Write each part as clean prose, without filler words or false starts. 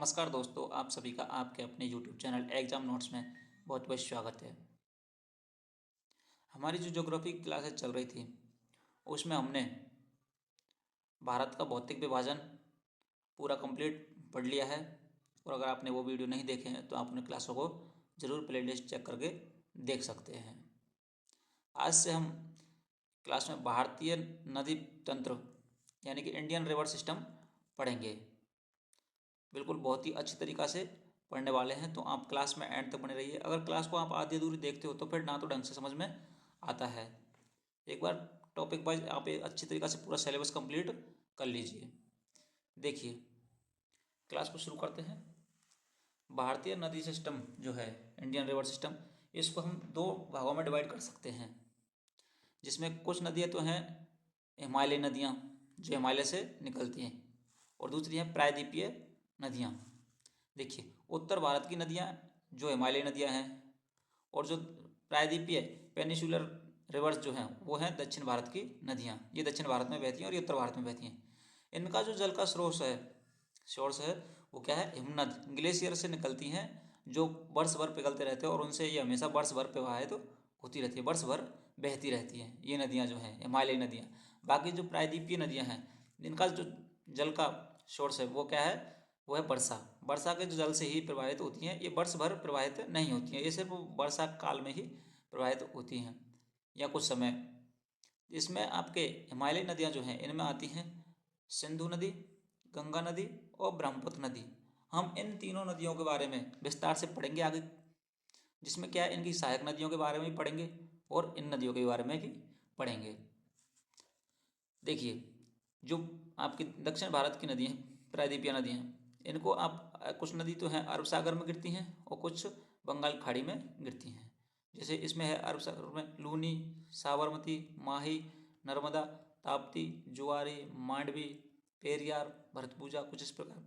नमस्कार दोस्तों, आप सभी का आपके अपने YouTube चैनल एग्जाम नोट्स में बहुत बहुत स्वागत है। हमारी जो ज्योग्राफी की क्लासेस चल रही थी उसमें हमने भारत का भौतिक विभाजन पूरा कंप्लीट पढ़ लिया है। और अगर आपने वो वीडियो नहीं देखे हैं तो आप अपने क्लासों को ज़रूर प्लेलिस्ट चेक करके देख सकते हैं। आज से हम क्लास में भारतीय नदी तंत्र यानी कि इंडियन रिवर सिस्टम पढ़ेंगे। बिल्कुल बहुत ही अच्छी तरीक़ा से पढ़ने वाले हैं, तो आप क्लास में एंड तक बने रहिए। अगर क्लास को आप आधी अधूरी देखते हो तो फिर ना तो ढंग से समझ में आता है। एक बार टॉपिक वाइज आप अच्छी तरीक़ा से पूरा सिलेबस कंप्लीट कर लीजिए। देखिए, क्लास को शुरू करते हैं। भारतीय नदी सिस्टम जो है, इंडियन रिवर सिस्टम, इसको हम दो भागों में डिवाइड कर सकते हैं, जिसमें कुछ नदियाँ तो हैं हिमालयी नदियाँ जो हिमालय से निकलती हैं, और दूसरी हैं प्रायद्वीपीय नदियाँ। देखिए, उत्तर भारत की नदियाँ जो हिमालयी नदियाँ हैं, और जो प्रायद्वीपीय पेनिसुलर रिवर्स जो हैं वो हैं दक्षिण भारत की नदियाँ। ये दक्षिण भारत में बहती हैं और ये उत्तर भारत में बहती हैं। इनका जो जल का सोर्स है वो क्या है? हिमनद, ग्लेशियर से निकलती हैं, जो वर्ष भर पिघलते रहते हैं और उनसे ये हमेशा वर्ष भर प्रवाहित तो होती रहती है, वर्ष भर बहती रहती हैं ये नदियाँ जो हैं हिमालयी नदियाँ। बाकी जो प्रायद्वीपीय नदियाँ हैं इनका जो जल का सोर्स है वो क्या है? वो है वर्षा के जो जल से ही प्रवाहित होती हैं। ये वर्ष भर प्रवाहित नहीं होती हैं, ये सिर्फ वर्षा काल में ही प्रवाहित होती हैं या कुछ समय। इसमें आपके हिमालयी नदियाँ जो हैं इनमें आती हैं सिंधु नदी, गंगा नदी और ब्रह्मपुत्र नदी। हम इन तीनों नदियों के बारे में विस्तार से पढ़ेंगे आगे, जिसमें क्या है, इनकी सहायक नदियों के बारे में भी पढ़ेंगे और इन नदियों के बारे में भी पढ़ेंगे। देखिए, जो आपकी दक्षिण भारत की नदी हैं, प्रायद्वीपीय नदी हैं, इनको आप कुछ नदी तो हैं अरब सागर में गिरती हैं और कुछ बंगाल खाड़ी में गिरती हैं। जैसे इसमें है अरब सागर में लूनी, साबरमती, माही, नर्मदा, ताप्ती, जुआरी, मांडवी, पेरियार, भरतपुजा, कुछ इस प्रकार।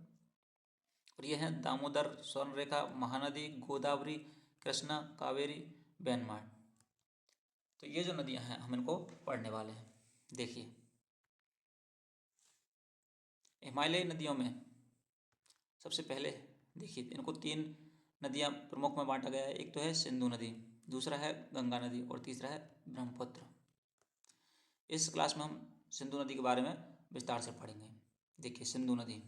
और ये हैं दामोदर, स्वर्णरेखा, महानदी, गोदावरी, कृष्णा, कावेरी, बैनमाड़। तो ये जो नदियां हैं हम इनको पढ़ने वाले हैं। देखिए, हिमालयी नदियों में सबसे पहले देखिए, इनको तीन नदियां प्रमुख में बांटा गया है। एक तो है सिंधु नदी, दूसरा है गंगा नदी और तीसरा है ब्रह्मपुत्र। इस क्लास में हम सिंधु नदी के बारे में विस्तार से पढ़ेंगे। देखिए, सिंधु नदी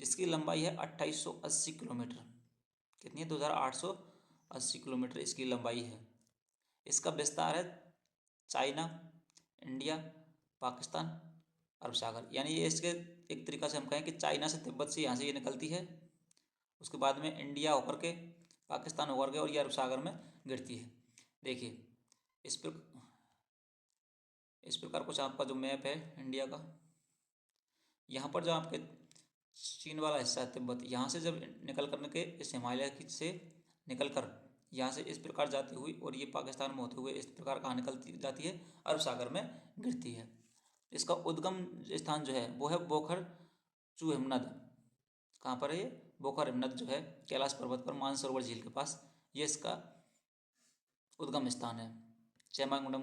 जिसकी लंबाई है 2880 किलोमीटर। कितनी है? 2880 किलोमीटर इसकी लंबाई है। इसका विस्तार है चाइना, इंडिया, पाकिस्तान, अरब सागर। यानी ये इसके एक तरीक़ा से हम कहें कि चाइना से, तिब्बत से यहाँ से ये निकलती है, उसके बाद में इंडिया होकर के, पाकिस्तान होकर के और ये अरब सागर में गिरती है। देखिए, इस प्रकार कुछ आपका जो मैप है इंडिया का, यहाँ पर जो आपके चीन वाला हिस्सा है तिब्बत, यहाँ से जब निकल कर के इस हिमालय की से निकल कर यहाँ से इस प्रकार जाती हुई और ये पाकिस्तान में होते हुए इस प्रकार कहाँ निकलती जाती है? अरब सागर में गिरती है। इसका उद्गम स्थान जो है वो है बोखर चू हिमनद। कहाँ पर है ये? बोखर हिमनद जो है कैलाश पर्वत पर मानसरोवर झील के पास, ये इसका उद्गम स्थान है। चेमांगडम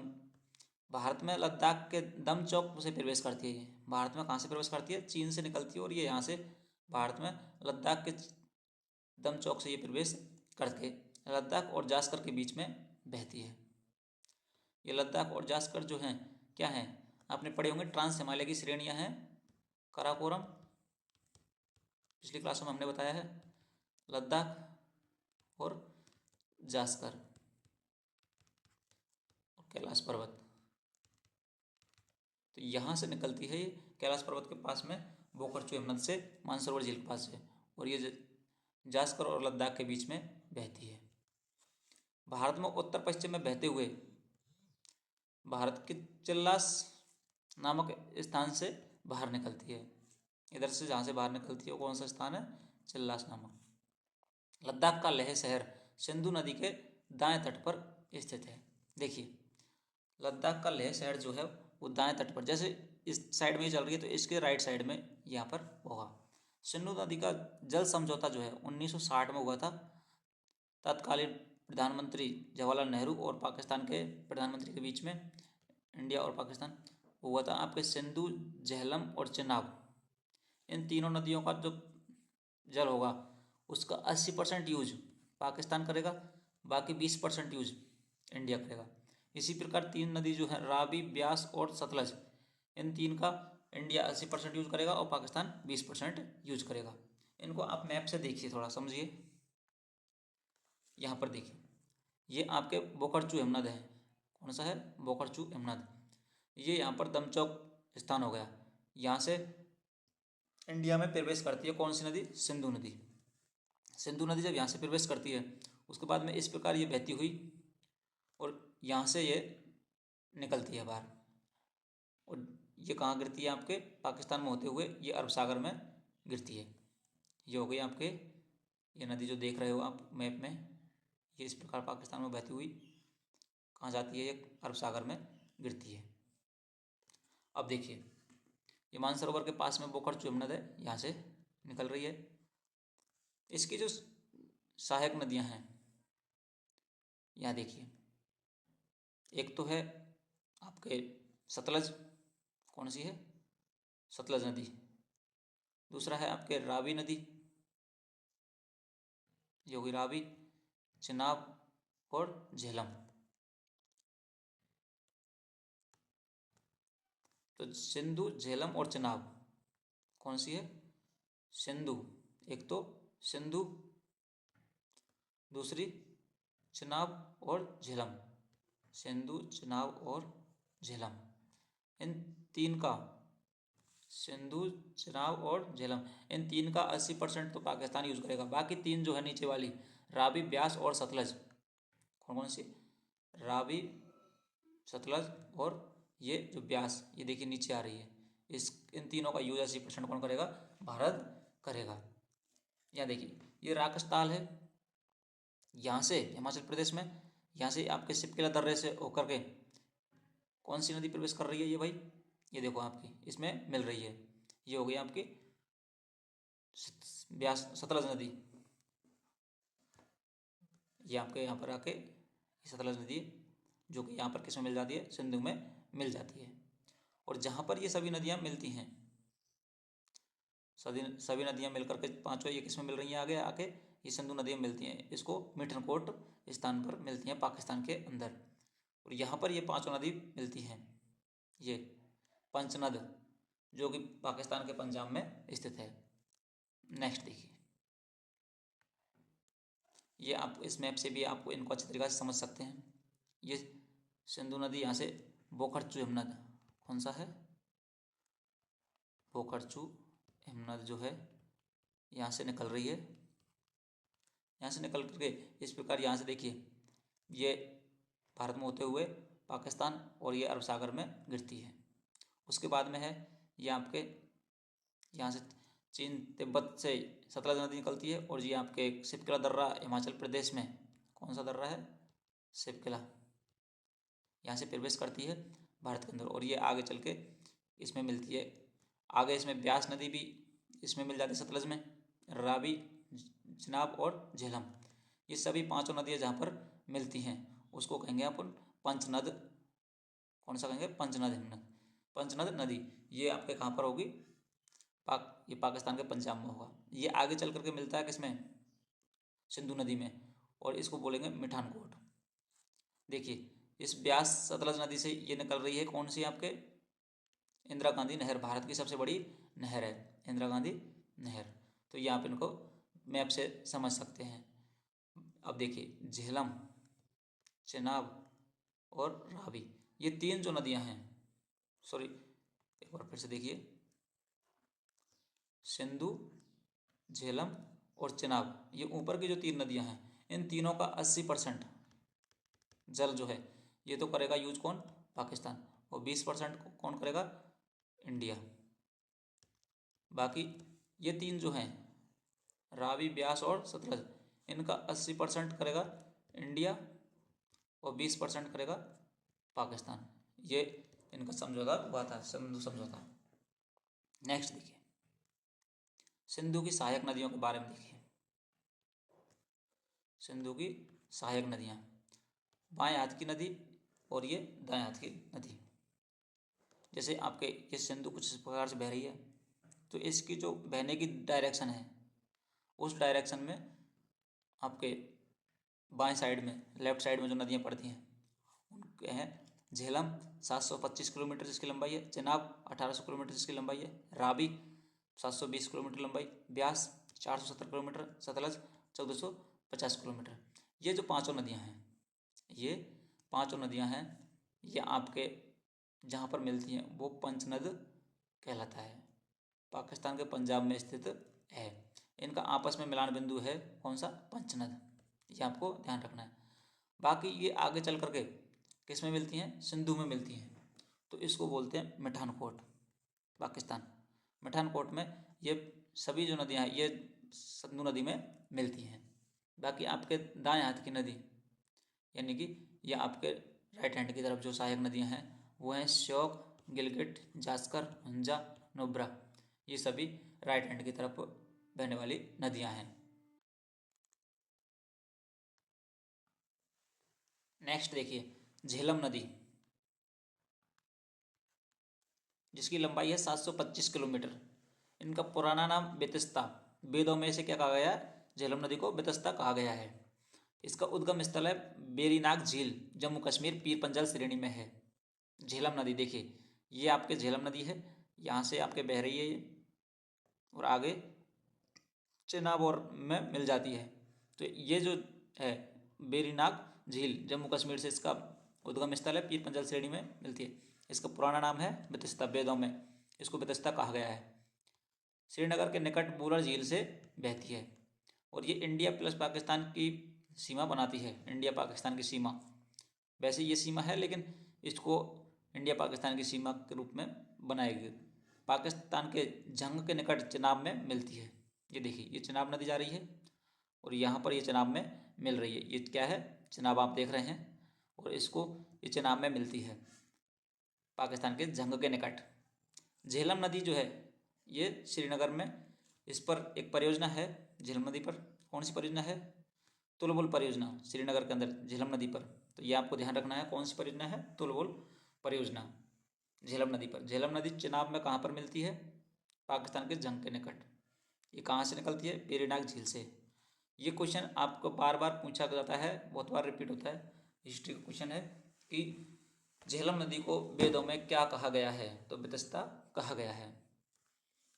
भारत में लद्दाख के दम चौक से प्रवेश करती है। ये भारत में कहाँ से प्रवेश करती है? चीन से निकलती है और ये यहाँ से भारत में लद्दाख के दम चौक से ये प्रवेश करके लद्दाख और जास्कर के बीच में बहती है। ये लद्दाख और जास्कर जो हैं क्या हैं? आपने पढ़े होंगे, ट्रांस हिमालय की श्रेणियाँ हैं। काराकोरम पिछली क्लासों में हमने बताया है, लद्दाख और जास्कर और कैलाश पर्वत। तो यहाँ से निकलती है ये कैलाश पर्वत के पास में बोखरचू हिमनद से, मानसरोवर झील के पास से, और ये जास्कर और लद्दाख के बीच में बहती है। भारत में उत्तर पश्चिम में बहते हुए भारत के चिल्लास नामक स्थान से बाहर निकलती है। इधर से जहाँ से बाहर निकलती है वो कौन सा स्थान है? चिल्लास नामक। लद्दाख का लेह शहर सिंधु नदी के दाएं तट पर स्थित है। देखिए, लद्दाख का लेह शहर जो है वो दाएं तट पर, जैसे इस साइड में ही चल रही है तो इसके राइट साइड में यहाँ पर होगा। सिंधु नदी का जल समझौता जो है 1960 में हुआ था। तत्कालीन प्रधानमंत्री जवाहरलाल नेहरू और पाकिस्तान के प्रधानमंत्री के बीच में, इंडिया और पाकिस्तान, हुआ था। आपके सिंधु, झेलम और चेनाब, इन तीनों नदियों का जो जल होगा उसका 80% यूज पाकिस्तान करेगा, बाकी 20% यूज इंडिया करेगा। इसी प्रकार 3 नदी जो है रावी, ब्यास और सतलज, इन 3 का इंडिया 80% यूज करेगा और पाकिस्तान 20% यूज करेगा। इनको आप मैप से देखिए, थोड़ा समझिए। यहाँ पर देखिए, ये आपके बोकरचू हिमनद है। कौन सा है? बोकरचू हिमनद। ये यहाँ पर दमचौक स्थान हो गया। यहाँ से इंडिया में प्रवेश करती है कौन सी नदी? सिंधु नदी। सिंधु नदी जब यहाँ से प्रवेश करती है उसके बाद में इस प्रकार ये बहती हुई और यहाँ से ये निकलती है बाहर, और ये कहाँ गिरती है? आपके पाकिस्तान में होते हुए ये अरब सागर में गिरती है। ये हो गई आपके, ये नदी जो देख रहे हो आप मैप में, ये इस प्रकार पाकिस्तान में बहती हुई कहाँ जाती है? ये अरब सागर में गिरती है। अब देखिए, ये मानसरोवर के पास में बोखर नद है, यहाँ से निकल रही है। इसकी जो सहायक नदियाँ हैं, यहाँ देखिए, एक तो है आपके सतलज। कौन सी है? सतलज नदी। दूसरा है आपके रावी नदी, ये होगी रावी, चिनाब और झेलम। तो सिंधु, झेलम और चिनाब कौन सी है? सिंधु। एक तो सिंधु, दूसरी चिनाब और झेलम। सिंधु, चिनाब और झेलम, इन तीन का, सिंधु, चिनाब और झेलम, इन तीन का 80% तो पाकिस्तान यूज करेगा। बाकी 3 जो है नीचे वाली, रावी, ब्यास और सतलज, कौन कौन सी? रावी, सतलज और ये जो ब्यास, ये देखिए नीचे आ रही है। इन तीनों का यूज 80% कौन करेगा? भारत करेगा। यहाँ देखिए, ये राकसताल है, यहाँ से हिमाचल प्रदेश में, यहाँ से आपके सिपकेला दर्रे से होकर के कौन सी नदी प्रवेश कर रही है? ये भाई, ये देखो आपकी इसमें मिल रही है। ये हो गई आपकी ब्यास, सतलज नदी। ये आपके यहाँ पर आके सतलज नदी, जो कि यहाँ पर किस में मिल जाती है? सिंधु में मिल जाती है। और जहाँ पर ये सभी नदियाँ मिलती हैं, सभी नदियाँ मिलकर के पांचों ये किस में मिल रही हैं? आगे आके ये सिंधु नदियाँ मिलती हैं, इसको मिठनकोट स्थान पर मिलती हैं पाकिस्तान के अंदर। और यहाँ पर ये पांचों नदी मिलती हैं, ये पंचनद, जो कि पाकिस्तान के पंजाब में स्थित है। नेक्स्ट देखिए, ये आप इस मैप से भी आपको इनको अच्छी तरीके से समझ सकते हैं। ये सिंधु नदी यहाँ से बोखरचू हिमनद, कौन सा है? बोखरचू हिमनद जो है यहाँ से निकल रही है। यहाँ से निकल करके इस प्रकार यहाँ से देखिए, ये भारत में होते हुए पाकिस्तान और ये अरब सागर में गिरती है। उसके बाद में है ये आपके यहाँ से चीन तिब्बत से सतलज नदी निकलती है, और ये आपके सिपकिला दर्रा हिमाचल प्रदेश में, कौन सा दर्रा है? सिपकिला, यहाँ से प्रवेश करती है भारत के अंदर, और ये आगे चल के इसमें मिलती है। आगे इसमें ब्यास नदी भी इसमें मिल जाती है, सतलज में, रावी, चिनाब और झेलम। ये सभी पांचों नदियाँ जहाँ पर मिलती हैं उसको कहेंगे अपन पंचनद। कौन सा कहेंगे? पंचनद हिमनद, पंचनद नदी। ये आपके कहाँ पर होगी? ये पाकिस्तान के पंजाब में होगा। ये आगे चल करके मिलता है किसमें? सिंधु नदी में, और इसको बोलेंगे मिठानकोट। देखिए, इस ब्यास सतलज नदी से ये निकल रही है, कौन सी? आपके इंदिरा गांधी नहर, भारत की सबसे बड़ी नहर है इंदिरा गांधी नहर। तो ये आप इनको मैप से समझ सकते हैं। अब देखिए, झेलम, चिनाब और रावी, ये 3 जो नदियां हैं, सॉरी एक बार फिर से देखिए, सिंधु, झेलम और चिनाब, ये ऊपर की जो 3 नदियां हैं, इन तीनों का 80% जल जो है ये तो करेगा यूज कौन? पाकिस्तान। और 20% कौन करेगा? इंडिया। बाकी ये 3 जो हैं, रावी, ब्यास और सतलज, इनका 80% करेगा इंडिया और 20% करेगा पाकिस्तान। ये इनका समझौता हुआ था, सिंधु समझौता। नेक्स्ट देखिए, सिंधु की सहायक नदियों के बारे में देखिए। सिंधु की सहायक नदियाँ, बाएं हाथ की नदी और ये दाएं हाथ की नदी। जैसे आपके ये सिंधु कुछ इस प्रकार से बह रही है, तो इसकी जो बहने की डायरेक्शन है उस डायरेक्शन में आपके बाएं साइड में, लेफ्ट साइड में जो नदियाँ पड़ती हैं उनके हैं झेलम 725 किलोमीटर जिसकी लंबाई है, चेनाब 1800 किलोमीटर जिसकी लंबाई है, रावी 720 किलोमीटर लंबाई, ब्यास 470 किलोमीटर, सतलज 1450 किलोमीटर। ये जो पांचों नदियां हैं, ये पांचों नदियां हैं, ये आपके जहाँ पर मिलती हैं वो पंचनद कहलाता है, पाकिस्तान के पंजाब में स्थित है। इनका आपस में मिलान बिंदु है कौन सा? पंचनद। ये आपको ध्यान रखना है। बाकी ये आगे चल करके किस में मिलती हैं? सिंधु में मिलती हैं, तो इसको बोलते हैं मिठानकोट, पाकिस्तान। मिठानकोट में ये सभी जो नदियाँ हैं ये सिंधु नदी में मिलती हैं। बाकी आपके दाएं हाथ की नदी यानी कि ये आपके राइट हैंड की तरफ जो सहायक नदियाँ हैं वो हैं श्योक, गिलगिट, जास्कर, हुंजा, नुब्रा। ये सभी राइट हैंड की तरफ बहने वाली नदियाँ हैं। नेक्स्ट देखिए झेलम नदी, जिसकी लंबाई है 725 किलोमीटर। इनका पुराना नाम बेतिस्ता, वेदों में से क्या कहा गया है? झेलम नदी को बेतिस्ता कहा गया है। इसका उद्गम स्थल है बेरीनाग झील, जम्मू कश्मीर पीर पंजल श्रेणी में है। झेलम नदी देखिए, ये आपके झेलम नदी है, यहाँ से आपके बह रही है ये, और आगे चेनाब और में मिल जाती है। तो ये जो है बेरीनाग झील, जम्मू कश्मीर से इसका उद्गम स्थल है, पीर पंजल श्रेणी में मिलती है। इसका पुराना नाम है बेतिस्ता, वेदों में इसको बेतिस्ता कहा गया है। श्रीनगर के निकट बुलर झील से बहती है और ये इंडिया प्लस पाकिस्तान की सीमा बनाती है, इंडिया पाकिस्तान की सीमा। वैसे ये सीमा है लेकिन इसको इंडिया पाकिस्तान की सीमा के रूप में बनाई गई। पाकिस्तान के जंग के निकट चेनाब में मिलती है। ये देखिए ये चेनाब नदी जा रही है और यहाँ पर ये चेनाब में मिल रही है। ये क्या है? चेनाब आप देख रहे हैं, और इसको ये चेनाब में मिलती है पाकिस्तान के जंग के निकट। झेलम नदी जो है ये श्रीनगर में, इस पर एक परियोजना है झेलम नदी पर। कौन सी परियोजना है? तुलबुल परियोजना, श्रीनगर के अंदर झेलम नदी पर। तो ये आपको ध्यान रखना है, कौन सी परियोजना है? तुलबुल परियोजना, झेलम नदी पर। झेलम नदी चेनाब में कहाँ पर मिलती है? पाकिस्तान के जंग के निकट। ये कहाँ से निकलती है? बेरीनाग झील से। ये क्वेश्चन आपको बार बार पूछा जाता है, बहुत बार रिपीट होता है, हिस्ट्री का क्वेश्चन है कि झेलम नदी को वेदों में क्या कहा गया है? तो बेतिस्ता कहा गया है।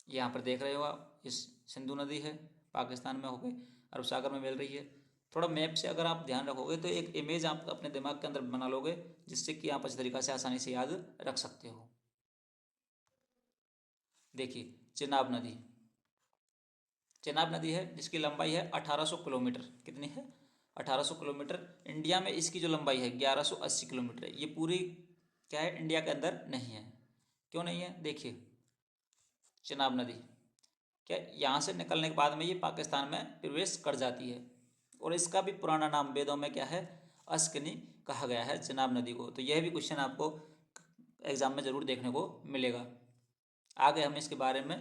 यहाँ पर देख रहे हो आप, इस सिंधु नदी है, पाकिस्तान में होके अरब सागर में मिल रही है। थोड़ा मैप से अगर आप ध्यान रखोगे तो एक इमेज आप अपने दिमाग के अंदर बना लोगे, जिससे कि आप अच्छी तरीके से आसानी से याद रख सकते हो। देखिए चेनाब नदी, चेनाब नदी है जिसकी लंबाई है 1800 किलोमीटर। कितनी है? 1800 किलोमीटर। इंडिया में इसकी जो लंबाई है 1180 किलोमीटर है। ये पूरी क्या है? इंडिया के अंदर नहीं है। क्यों नहीं है? देखिए चेनाब नदी क्या यहाँ से निकलने के बाद में ये पाकिस्तान में प्रवेश कर जाती है, और इसका भी पुराना नाम वेदों में क्या है? अस्कनी कहा गया है चेनाब नदी को। तो यह भी क्वेश्चन आपको एग्जाम में ज़रूर देखने को मिलेगा। आगे हम इसके बारे में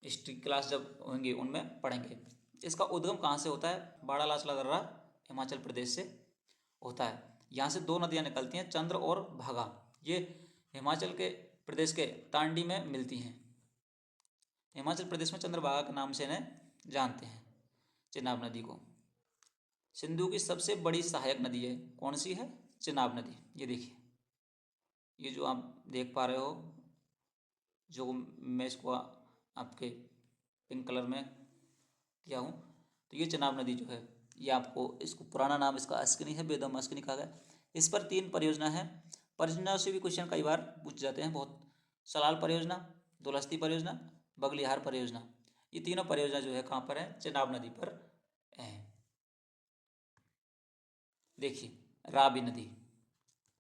हिस्ट्री क्लास जब होंगी उनमें पढ़ेंगे। इसका उद्गम कहाँ से होता है? बाड़ा लाचला दर्रा हिमाचल प्रदेश से होता है। यहाँ से दो नदियाँ निकलती हैं, चंद्र और भागा। ये हिमाचल के प्रदेश के तांडी में मिलती हैं। हिमाचल प्रदेश में चंद्रभागा के नाम से इन्हें जानते हैं, चेनाब नदी को। सिंधु की सबसे बड़ी सहायक नदी है, कौन सी है? चेनाब नदी। ये देखिए, ये जो आप देख पा रहे हो, जो मैं इसको आपके पिंक कलर में किया हूँ, तो ये चेनाब नदी जो है ये आपको, इसको पुराना नाम इसका अस्कनी है, वेदों में अस्कनी कहा गया। इस पर 3 परियोजना है। परियोजना से भी क्वेश्चन कई बार पूछ जाते हैं बहुत। सलाल परियोजना, दुलहस्ती परियोजना, बगलिहार परियोजना। ये तीनों परियोजना जो है कहाँ पर है? चेनाब नदी पर है। देखिए रावी नदी,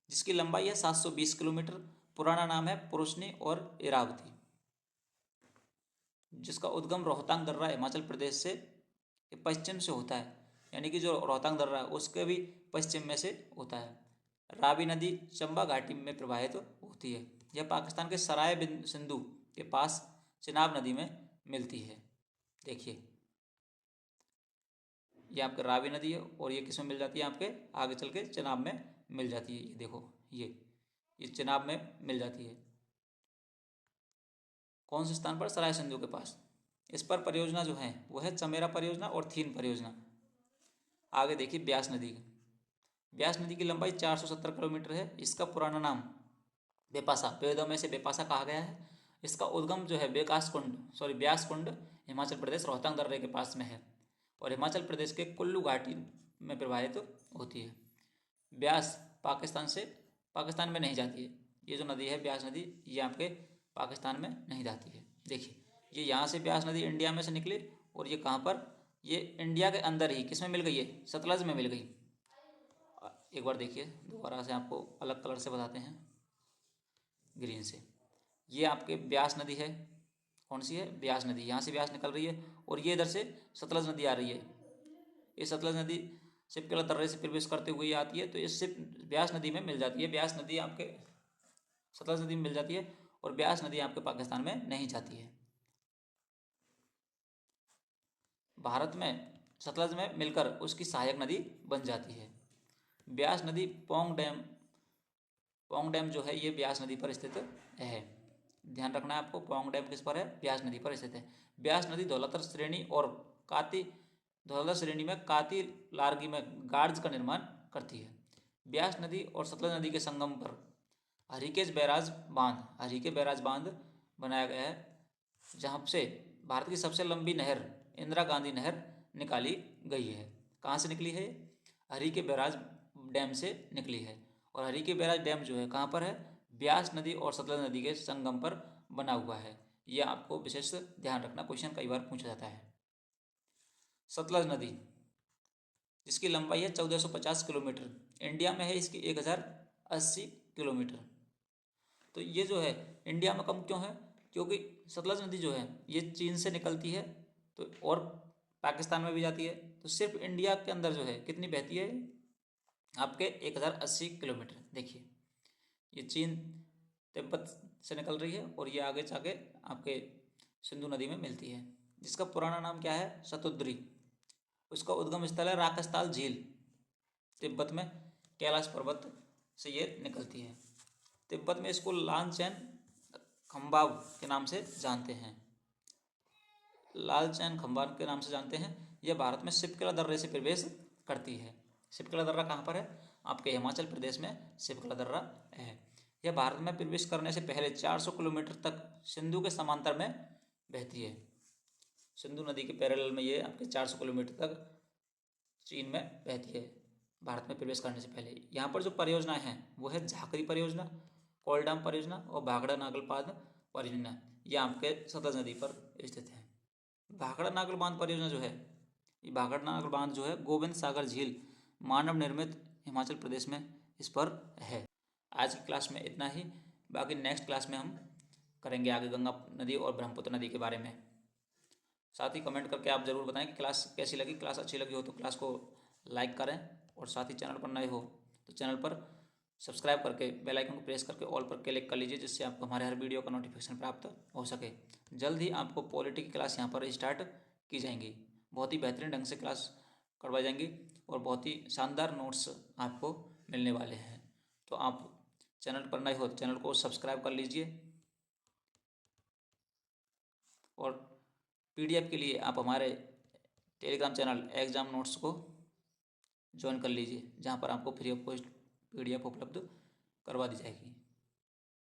जिसकी लंबाई है 720 किलोमीटर। पुराना नाम है पुरुषनी और इरावती। जिसका उद्गम रोहतांग दर्रा हिमाचल प्रदेश से पश्चिम से होता है, यानी कि जो रोहतांग दर्रा है उसके भी पश्चिम में से होता है। रावी नदी चंबा घाटी में प्रवाहित होती है। यह पाकिस्तान के सराय सिंधु के पास चेनाब नदी में मिलती है। देखिए ये आपके रावी नदी है और ये किस में मिल जाती है? आपके आगे चल के चेनाब में मिल जाती है। ये देखो ये चेनाब में मिल जाती है। कौन से स्थान पर? सराय सिंधु के पास। इस पर परियोजना जो है वो है चमेरा परियोजना और थीन परियोजना। आगे देखिए ब्यास नदी। ब्यास नदी की लंबाई 470 किलोमीटर है। इसका पुराना नाम बेपासा, वेदों में से बेपासा कहा गया है। इसका उद्गम जो है ब्यास कुंड हिमाचल प्रदेश रोहतांग दर्रे के पास में है और हिमाचल प्रदेश के कुल्लू घाटी में प्रवाहित होती है। ब्यास पाकिस्तान में नहीं जाती है। ये जो नदी है ब्यास नदी, ये आपके पाकिस्तान में नहीं जाती है। देखिए ये यहाँ से ब्यास नदी इंडिया में से निकली और ये कहाँ पर, ये इंडिया के अंदर ही किस में मिल गई है, सतलज में मिल गई। एक बार देखिए दोबारा से आपको अलग कलर से बताते हैं, ग्रीन से। ये आपके ब्यास नदी है, कौन सी है, ब्यास नदी। यहाँ से ब्यास निकल रही है और ये इधर से सतलज नदी आ रही है। ये सतलज नदी सिपकेला दर्रे से प्रवेश करते हुए आती है, तो इससे ब्यास नदी में मिल जाती है। ब्यास नदी आपके सतलज नदी में मिल जाती है और ब्यास नदी आपके पाकिस्तान में नहीं जाती है। भारत में सतलज में मिलकर उसकी सहायक नदी बन जाती है। ब्यास नदी पौंग डैम जो है ये ब्यास नदी पर स्थित है। ध्यान रखना है आपको, पौंग डैम किस पर है, ब्यास नदी पर स्थित है। ब्यास नदी धौलाधर श्रेणी में काती लार्गी में गार्ज का निर्माण करती है। ब्यास नदी और सतलज नदी के संगम पर हरिकेश बैराज बांध बनाया गया है, जहाँ से भारत की सबसे लंबी नहर इंदिरा गांधी नहर निकाली गई है। कहाँ से निकली है, हरिके बैराज डैम से निकली है। और हरिके बैराज डैम जो है कहाँ पर है, ब्यास नदी और सतलज नदी के संगम पर बना हुआ है। ये आपको विशेष ध्यान रखना, क्वेश्चन कई बार पूछा जाता है। सतलज नदी जिसकी लंबाई है 1450 किलोमीटर, इंडिया में है इसकी 1080 किलोमीटर। तो ये जो है इंडिया में कम क्यों है, क्योंकि सतलज नदी जो है ये चीन से निकलती है तो और पाकिस्तान में भी जाती है, तो सिर्फ इंडिया के अंदर जो है कितनी बहती है आपके 1080 किलोमीटर। देखिए ये चीन तिब्बत से निकल रही है और ये आगे जाके आपके सिंधु नदी में मिलती है, जिसका पुराना नाम क्या है, शतुद्री। उसका उद्गम स्थल है राकसताल झील, तिब्बत में कैलाश पर्वत से ये निकलती है। तिब्बत में इसको लालचैन खंबाब के नाम से जानते हैं, यह भारत में सिपकेला दर्रे से प्रवेश करती है। सिपकेला दर्रा कहाँ पर है, आपके हिमाचल प्रदेश में सिपकेला दर्रा है। यह भारत में प्रवेश करने से पहले 400 किलोमीटर तक सिंधु के समांतर में बहती है। सिंधु नदी के पैरेलल में ये आपके 400 किलोमीटर तक चीन में बहती है भारत में प्रवेश करने से पहले। यहाँ पर जो परियोजनाएं हैं वो है झाकरी परियोजना, कोलडाम परियोजना और भाखड़ा नागल बांध परियोजना। ये आपके सतलज नदी पर स्थित है। भाखड़ा नागल बांध परियोजना जो है, ये भाखड़ा नागल बांध जो है गोविंद सागर झील मानव निर्मित हिमाचल प्रदेश में इस पर है। आज की क्लास में इतना ही, बाकी नेक्स्ट क्लास में हम करेंगे आगे गंगा नदी और ब्रह्मपुत्र नदी के बारे में। साथ ही कमेंट करके आप ज़रूर बताएं कि क्लास कैसी लगी। क्लास अच्छी लगी हो तो क्लास को लाइक करें और साथ ही चैनल पर नए हो तो चैनल पर सब्सक्राइब करके बेल आइकन को प्रेस करके ऑल पर क्लिक कर लीजिए, जिससे आपको हमारे हर वीडियो का नोटिफिकेशन प्राप्त हो सके। जल्द ही आपको पॉलिटी की क्लास यहाँ पर स्टार्ट की जाएंगी, बहुत ही बेहतरीन ढंग से क्लास करवाई जाएंगी और बहुत ही शानदार नोट्स आपको मिलने वाले हैं। तो आप चैनल पर नए हो तो चैनल को सब्सक्राइब कर लीजिए और PDF के लिए आप हमारे टेलीग्राम चैनल एग्जाम नोट्स को ज्वाइन कर लीजिए, जहाँ पर आपको फ्री ऑफ कॉस्ट PDF उपलब्ध करवा दी जाएगी।